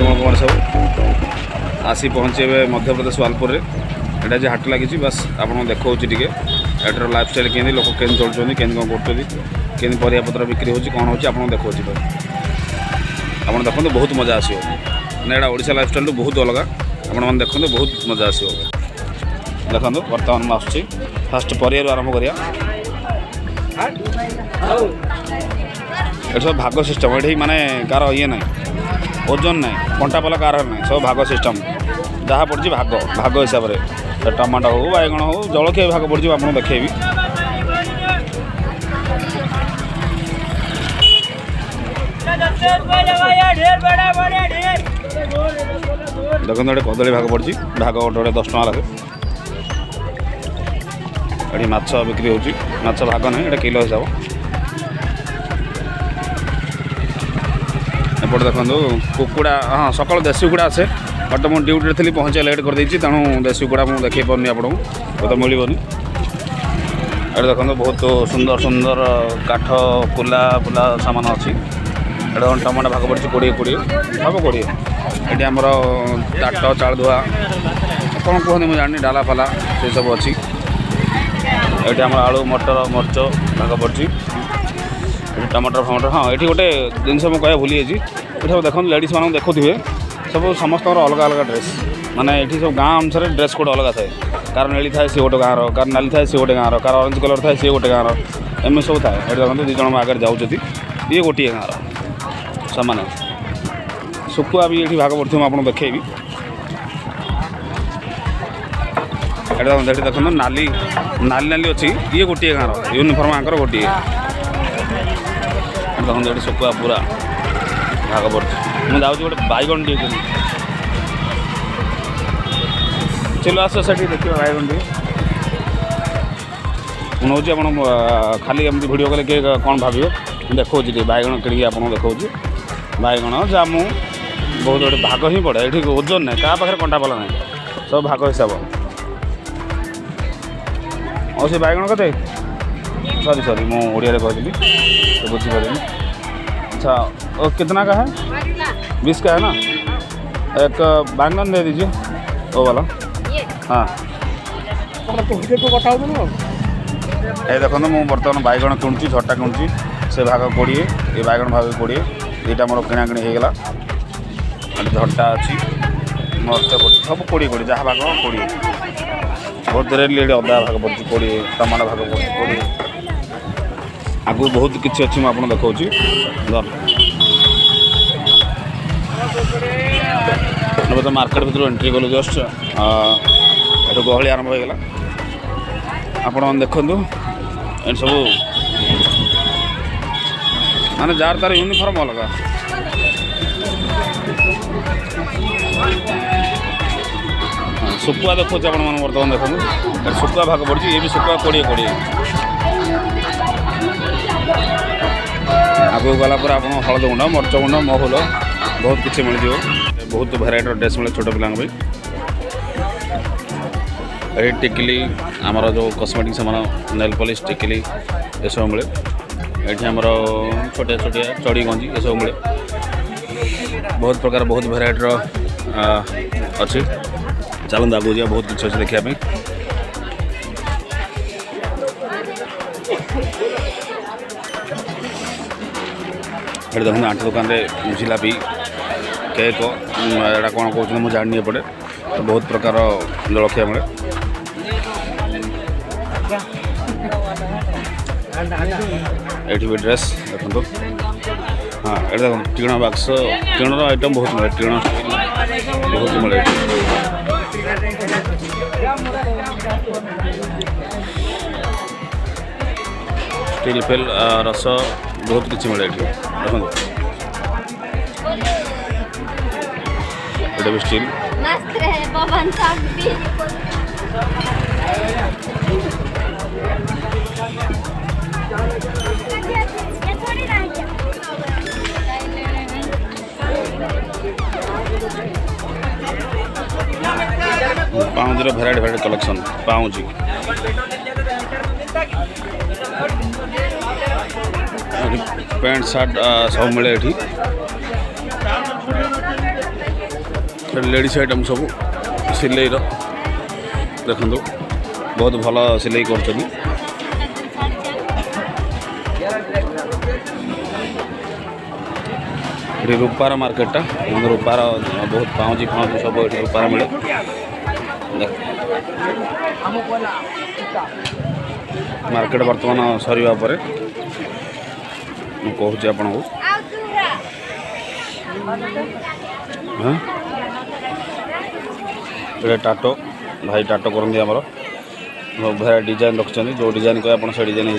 बंधुगण कौन सब आसी पहुँचे मध्यप्रदेश वालपुर एटा जो हाट लगी बस आपको देखा टे एटर लाइफ स्टाइल केमी लोक के चलुँच के कौन कर परियापत्र बिक्री होती कौन होती आपको देखा आप देखते बहुत मजा आसो मैंने यहाँ ओडिशा लाइफ स्टाइल बहुत अलग आपने देखते बहुत मजा आसो देखो बर्तमान मैं आसुच्छी फास्ट परिया आरंभ करिया सब भाग सिस्टम ये माने कार ये ना ओजन ना कंटापला कार ना सब भाग सिस्टम जहाँ पड़ी भाग भाग हिसाब से टमाटो हो बैगण हो जलखिया भाग पड़ी आपको देखेबी देखो ये कदली भाग पड़ी भाग गोटे 10 टका लगे ये माछ बिक्री होची माछ भाग ना ये किलो हिसाब एपटे देखो कुकुड़ा हाँ सकाल देशी कुकुड़ा आसे बट मुझे ड्यूटी थी पहुँचे लेट कर देती तेणु देशी कुकुड़ा मुझे देखे पार्नी आपको तो मिलनी ये देखो बहुत सुंदर सुंदर काठ पुला पुला सामान अच्छी ये टमाटो भाग पड़ी 20 सब 20 ये आमर टाट चाल धुआ कौन कहते मुझे जानी डाला फाला से सब अच्छी ये आम आलू मटर मरच भाग पड़ी टमाटर फमाटर हाँ ये गोटे जिनस मुझे कह भूली जाइए ये सब देखो लेडीज मान देखुए सब समस्त अलग अलग ड्रेस माने ये सब गाँ अनुसार ड्रेस कोड अलग थाए कार नीली थाए सी गोटे गाँव कार नाली थाए सी गोटे गाँव कार ऑरेंज कलर थाए सी गोटे गाँव एम सब थाए ये देखते 2 जन आगे जाऊँगी ये गोटे गाँव सामान शुकुआ भी ये भाग पड़ी आपको देखेबी ये देखो नाली नाली नाली अच्छी ये गोटे गाँव यूनिफॉर्म आंकर गोटे देखो ये शुकुआ पूरा भाग पड़ी मुझे जाऊँगी गोटे बैगन टे चलो आस से देखिए बैगन टे मुझे आप खाली एमती भिड कले किए कौन भाव देखा बैगन कि आपको देखा बैगन जामु बहुत गोटे भाग ही पड़े ये ओजन ना क्या पाखे कंटा पला ना सब भाग हिसाब और से बैगन के सॉरी सॉरी मु ओडिया कहती तो बुझीपारे अच्छा और कितना का है 20 का है ना एक बैंगन दे दीजिए वो वाला हाँ ये देखो मुझे बर्तमान बैगन किणुची झटा किणुची से भाग 20 ये बैगन भाग 20 यहाँ मोर किणा किणी होगा झटा अच्छी मरच पड़ी सब 20 जहाँ भाग 20 बहुत रेडली अदा भाग पड़ी 20 टमाटो भाग पड़ी 20 आगू बहुत किसी अच्छी मुझे देखा तो मार्केट भर एंट्री कलु जस्ट ये गहली आरंभ होगा आप देखु ये सब माने जार तार यूनिफॉर्म अलग शुकुआ देखो आप बर्तमान देखो शुकुआ भाग पड़ी ये भी शुकुआ 20 आगू गलापर आप हलद गुंड मरच गुंड महूल बहुत किसी मिल बहुत भेराइटर ड्रेस मिले छोट पिला टिकली आमर जो कस्मेटिक सामान नेल पॉलिश टिकली ये सब मिले ये आमर छोटिया छोटिया चढ़ी गंजी ये सब मिले बहुत प्रकार बहुत भेराइटर अच्छी चलते आगू जा बहुत किसी अच्छे देखापी ये देखते आठ दुकान में जिलापी केक यहाँ कौन कहते मुझे जानी एपटे तो बहुत प्रकार जलखिया मिले ये भी ड्रेस देखो हाँ ये देखो टीण बाक्स टीणर आइटम बहुत मिले टीण बहुत मिले स्टील फेल रस बहुत किसी मिले देखो ये भी स्टील पाउंजी भेराइटी भेराइटी कलेक्शन पाउंजी पैंट सार्ट सब मिले ये लेडीज आइटम सब सिलाई देखु बहुत भल सिलाई कर रूपार मार्केटा रूपार बहुत पाँच सब ये रूपार मिले मार्केट बर्तमान सरिया पर कहूँ आपण को ये टाटो भाई टाटो करती आमर भाई डिजाइन रखिंट जो डिजाइन कहे आप से डिजाइन हो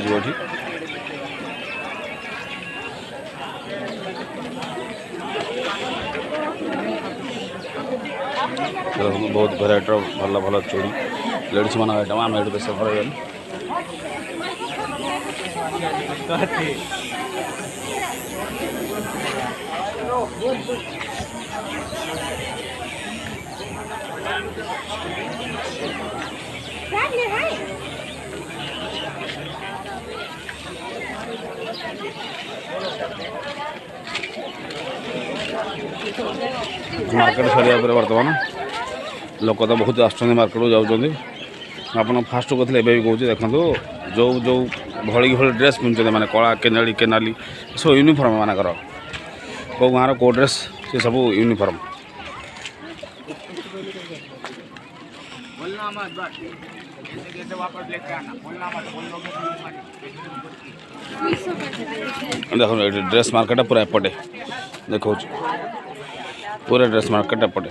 बहुत भेराइटर भल भल चूड़ी लेडीज मान आइटम आम ये बेस भर मार्केट सरिया बर्तमान लोक तो बहुत आसुँच मार्केट जाऊँच आप फास्ट कहते भी कहूँ देखो जो जो भली भली ड्रेस पिंधुते मैंने कला केनाली केनाली सब यूनिफॉर्म मानकर कौ गाँव कौ ड्रेस से सब यूनिफॉर्म देखो ये ड्रेस मार्केट पूरा एपटे देखो पूरा ड्रेस मार्केट एपटे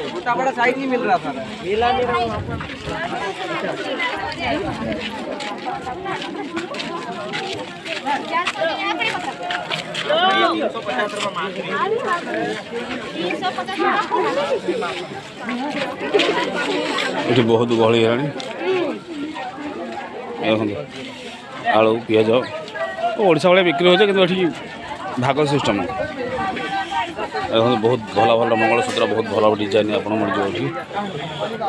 छोटा बड़ा साइज नहीं मिल रहा था मिला नहीं रहा ये बहुत गहली है आलू पिज ओडिशा भाई बिक्री होचे कि भाग सिस्टम देखो बहुत भल भल मंगलसूत्र बहुत भल डिजाइन आप मिल जाए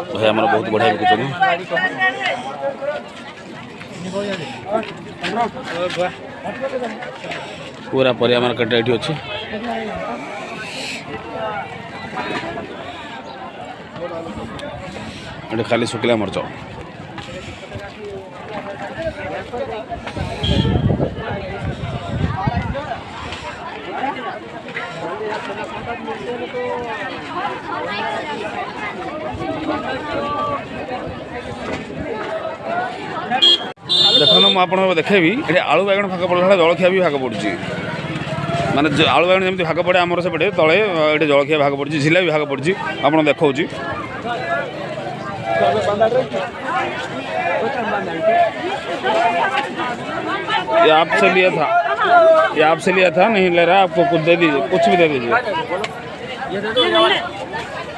भाई आम बहुत बढ़िया बिकुन पूरा परिया मार्केट ये अच्छे ये खाली शुक्ला मर्च देखो मुझे देखेबी ये आलू बैगण भाग पड़ा जलखिया भी भाग पड़ी माने आलू बैगण जमी भाग पड़े आमर से पटे तले ये जलखिया भाग पड़ी झिला भी भाग पड़ी आप देखा ये आपसे लिया था ये आपसे लिया था नहीं ले रहा आपको कुछ दे दीजिए कुछ भी दे दीजिए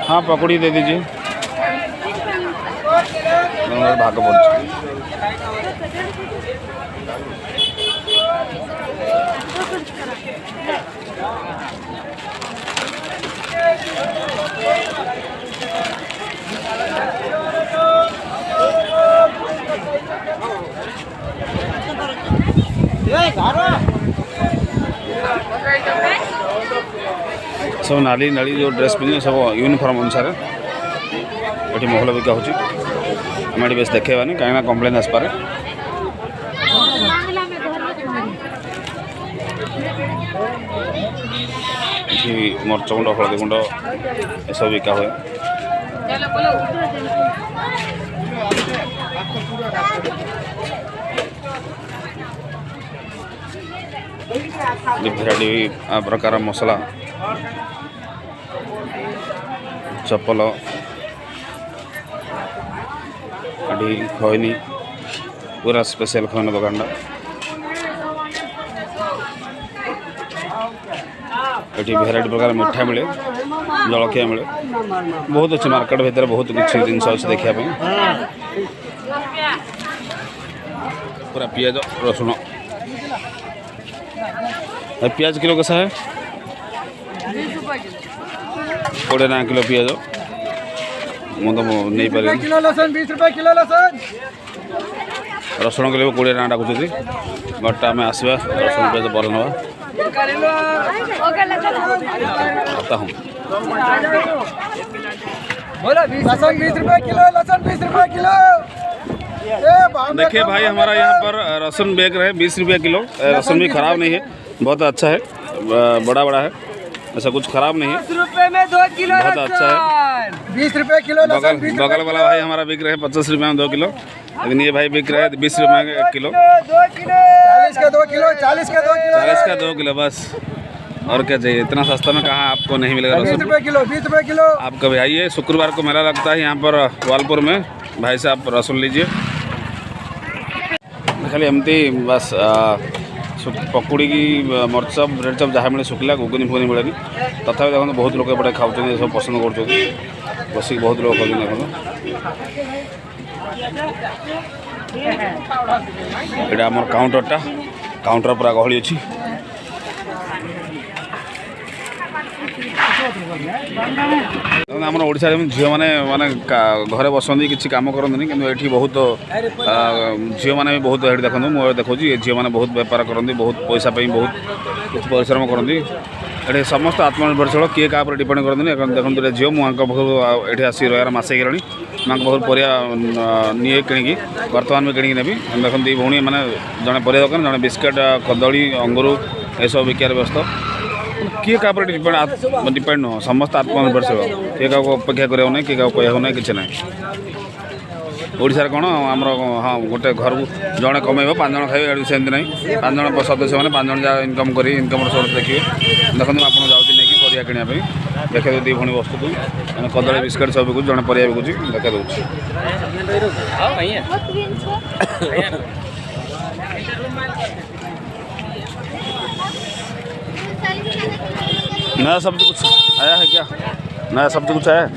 हाँ पकौड़ी दे दीजिए भाग पड़ी सब नाली नाली जो ड्रेस पिंधे सब यूनिफॉर्म अनुसार ये महल बिका हो बेस देखेबानी कहीं कंप्लेन आसपे मर्च गुंड हलदी गुंड सब बिका हुए भेराइटी प्रकार मसला चप्पल खैनी पूरा स्पेशल खैन दुकान ये भेराइटी प्रकार मिठा मिले जलखिया मिले बहुत अच्छे मार्केट भितर बहुत किसी जिन अच्छे देखा पूरा पियाज रसुण प्याज किलो कैसा है कोड़े ना किलो पियाज ମୁଁ ତ ନେଇପାରିବି। किलो लहसुन 20 रुपए किलो लहसुन। रसुण किलो 20 टଙ୍କା डाकुଛନ୍ତି बट आम आसवा रसुण पियाज बल नवा आता हूँ। लहसुन 20 रुपए किलो लहसुन 20 रुपए किलो। देखिए भाई हमारा यहाँ पर रसुन बेच रहे हैं 20 रुपये किलो। रसुन भी ख़राब नहीं है, बहुत अच्छा है, बड़ा बड़ा है, ऐसा कुछ ख़राब नहीं है, 10 रुपए में 2 किलो बहुत अच्छा है। 20 रुपए किलो लहसुन। बगल वाला भाई हमारा बिक रहे हैं 50 रुपये में 2 किलो, लेकिन ये भाई बिक रहे हैं 20 रुपये में 1 किलो। 2 किलो 40 का 2 किलो 40 का 2 किलो 40 का 2 किलो बस, और क्या चाहिए। इतना सस्ता में कहाँ आपको नहीं मिलेगा 20 रसुन। रुपए किलो 20 रुपए किलो। आप कभी आइए, शुक्रवार को मेला लगता है यहाँ पर वालपुर में, भाई साहब रसुन लीजिए। खाली एमती बस पकुड़ी की मरचप ब्रेड चप जहाँ मिले शुखला घुगनी फुगनी मिले तथा देखो बहुत लोग एपटे खाऊँ सब पसंद कर बस बहुत लोग खाते देखो यहाँ आम काउंटरटा काउंटर पूरा गहली अच्छी। आम ओडिशा झील मैंने माने घरे बसती किसी कम करते कि ये बहुत झील मैंने भी बहुत ये देखो मुझे देखो झील मैंने बहुत बेपार करती, बहुत पैसा बहुत कुछ परिश्रम करती। ये समस्त आत्मनिर्भरशील किए क्या डिपेंड करते देखो झील मुझे आसी रहा मसे गलानी माँ बहुत परिया निए कि बर्तमान भी किणी नेबी देखो दी भौणी मैंने जड़े परिया दुकान जड़े बिस्केट कदली अंगूर यह बिकार व्यस्त किए क्या डिपेंड नुह समस्त आत्मनिर्भरशील किए क्या अपेक्षा करा ना किए क्या कह ना कि ना। ओडिशा कौन आमर हाँ गोटे घर को जड़े कमेब 5 जन खाइबे एडू सेमती ना 5 जन सदस्य मैंने 5 जन जहाँ इनकम कर इनकम सोर्स देखिए देखो आप जाऊँगी नहीं परिया किनापी देखा दी भौणी बस्तु मैंने कदली बिस्केट सब बिकुच जड़े परिया बिकुची देखा दूसरी नया सब्जी कुछ आया है क्या? नया सब्जी कुछ आया है?